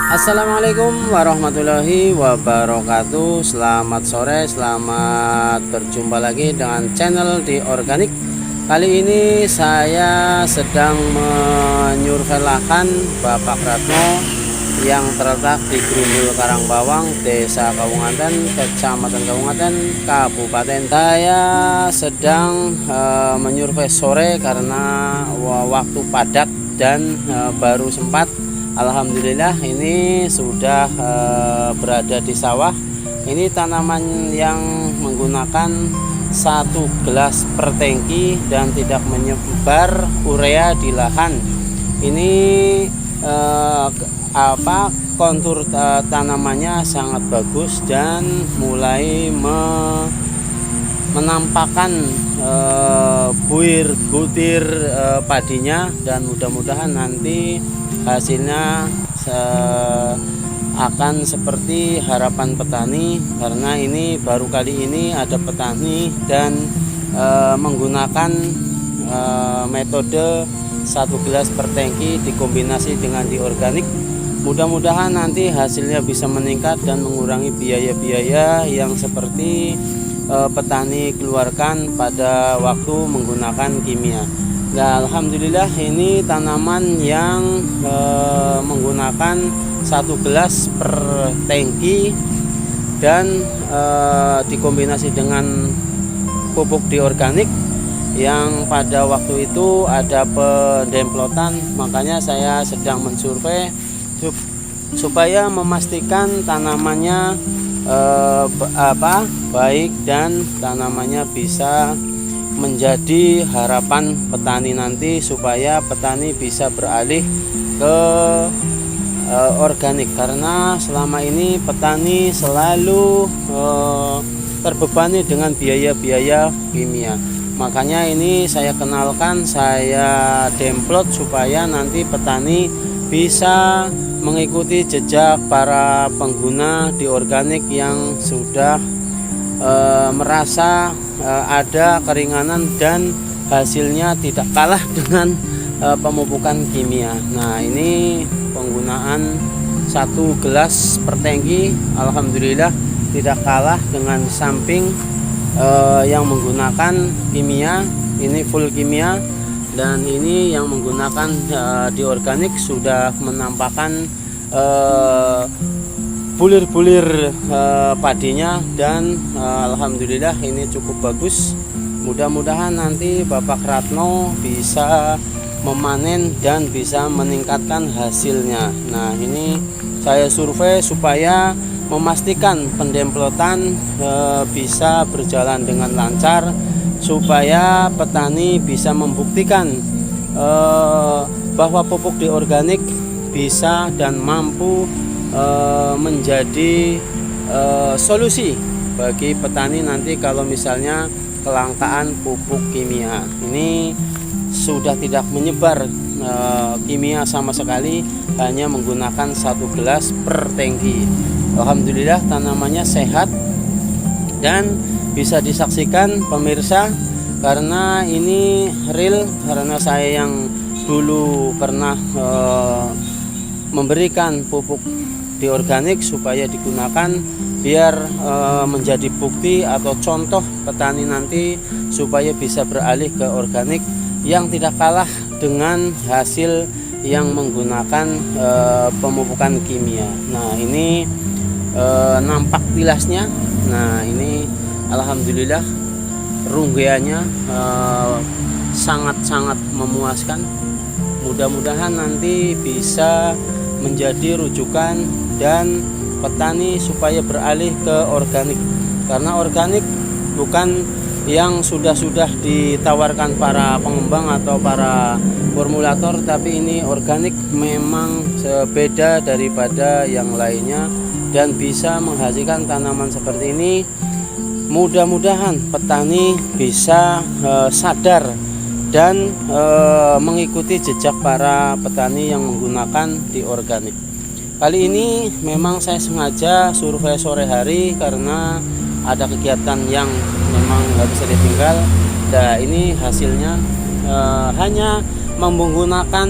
Assalamualaikum warahmatullahi wabarakatuh. Selamat sore, selamat berjumpa lagi dengan channel di Organik. Kali ini saya sedang menyurvei lahan Bapak Ratno yang terletak di Grumbul Karangbawang, Desa Kawunganten, Kecamatan Kawunganten, Kabupaten. Saya sedang menyurvei sore karena waktu padat dan baru sempat. Alhamdulillah ini sudah berada di sawah. Ini tanaman yang menggunakan 1 gelas per tangki dan tidak menyebar urea di lahan. Ini kontur tanamannya sangat bagus dan mulai menampakkan butir padinya, dan mudah-mudahan nanti hasilnya akan seperti harapan petani, karena ini baru kali ini ada petani dan menggunakan metode 1 gelas per tangki dikombinasi dengan diorganik. Mudah-mudahan nanti hasilnya bisa meningkat dan mengurangi biaya-biaya yang seperti petani keluarkan pada waktu menggunakan kimia. Nah, alhamdulillah ini tanaman yang menggunakan 1 gelas per tangki dan dikombinasi dengan pupuk diorganik yang pada waktu itu ada pendemplotan. Makanya saya sedang mensurvei supaya memastikan tanamannya baik dan tanamannya bisa menjadi harapan petani nanti, supaya petani bisa beralih ke organik, karena selama ini petani selalu terbebani dengan biaya-biaya kimia. Makanya ini saya kenalkan, saya demplot supaya nanti petani bisa mengikuti jejak para pengguna di organik yang sudah merasa ada keringanan dan hasilnya tidak kalah dengan pemupukan kimia. Nah, ini penggunaan 1 gelas per tangki alhamdulillah tidak kalah dengan samping yang menggunakan kimia. Ini full kimia, dan ini yang menggunakan diorganik sudah menampakkan bulir-bulir padinya, dan alhamdulillah ini cukup bagus. Mudah-mudahan nanti Bapak Ratno bisa memanen dan bisa meningkatkan hasilnya. Nah, ini saya survei supaya memastikan pendemplotan bisa berjalan dengan lancar, supaya petani bisa membuktikan bahwa pupuk diorganik bisa dan mampu menjadi solusi bagi petani nanti kalau misalnya kelangkaan pupuk kimia. Ini sudah tidak menyebar kimia sama sekali, hanya menggunakan 1 gelas per tangki. Alhamdulillah tanamannya sehat dan bisa disaksikan pemirsa, karena ini real, karena saya yang dulu pernah memberikan pupuk diorganik supaya digunakan, biar menjadi bukti atau contoh petani nanti supaya bisa beralih ke organik yang tidak kalah dengan hasil yang menggunakan pemupukan kimia. Nah, ini nampak tilasnya. Nah, ini alhamdulillah runggiannya sangat-sangat memuaskan. Mudah-mudahan nanti bisa menjadi rujukan dan petani supaya beralih ke organik, karena organik bukan yang sudah ditawarkan para pengembang atau para formulator, tapi ini organik memang beda daripada yang lainnya dan bisa menghasilkan tanaman seperti ini. Mudah-mudahan petani bisa sadar dan mengikuti jejak para petani yang menggunakan diorganik. Kali ini memang saya sengaja survei sore hari karena ada kegiatan yang memang nggak bisa ditinggal. Nah, ini hasilnya hanya menggunakan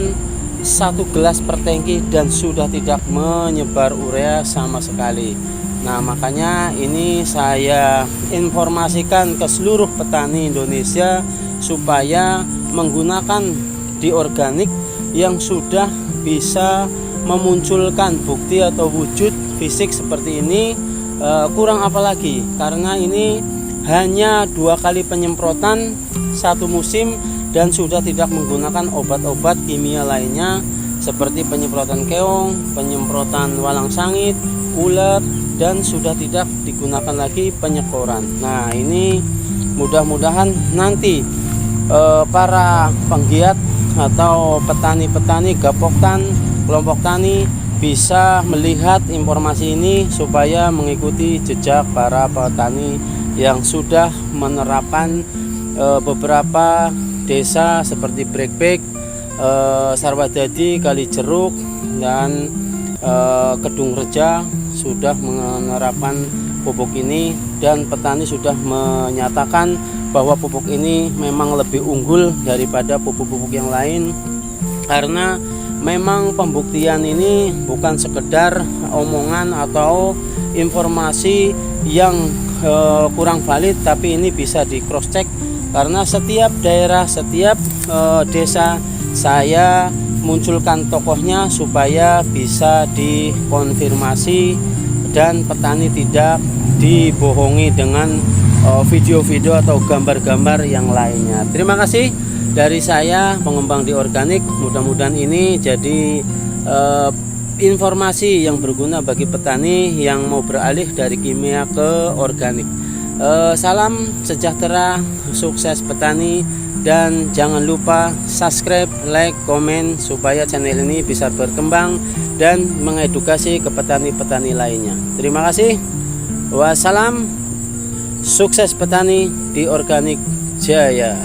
1 gelas per tangki dan sudah tidak menyebar urea sama sekali. Nah, makanya ini saya informasikan ke seluruh petani Indonesia supaya menggunakan diorganik yang sudah bisa memunculkan bukti atau wujud fisik seperti ini. Kurang apalagi, karena ini hanya 2 kali penyemprotan 1 musim dan sudah tidak menggunakan obat-obat kimia lainnya seperti penyemprotan keong, penyemprotan walang sangit, ulet, dan sudah tidak digunakan lagi penyekoran. Nah, ini mudah-mudahan nanti para penggiat atau petani-petani gapoktan, kelompok tani bisa melihat informasi ini supaya mengikuti jejak para petani yang sudah menerapkan beberapa desa seperti Brekbek, Sarwadadi, Kalijeruk, dan Kedung Reja sudah menerapkan pupuk ini, dan petani sudah menyatakan bahwa pupuk ini memang lebih unggul daripada pupuk-pupuk yang lain, karena memang pembuktian ini bukan sekedar omongan atau informasi yang kurang valid, tapi ini bisa di cross check, karena setiap daerah, setiap desa saya munculkan tokohnya supaya bisa dikonfirmasi dan petani tidak dibohongi dengan video-video atau gambar-gambar yang lainnya. Terima kasih dari saya, pengembang diorganik. Mudah-mudahan ini jadi informasi yang berguna bagi petani yang mau beralih dari kimia ke organik. Salam sejahtera, sukses petani, dan jangan lupa subscribe, like, komen supaya channel ini bisa berkembang dan mengedukasi ke petani-petani lainnya. Terima kasih. Wassalam. Sukses petani di organik jaya.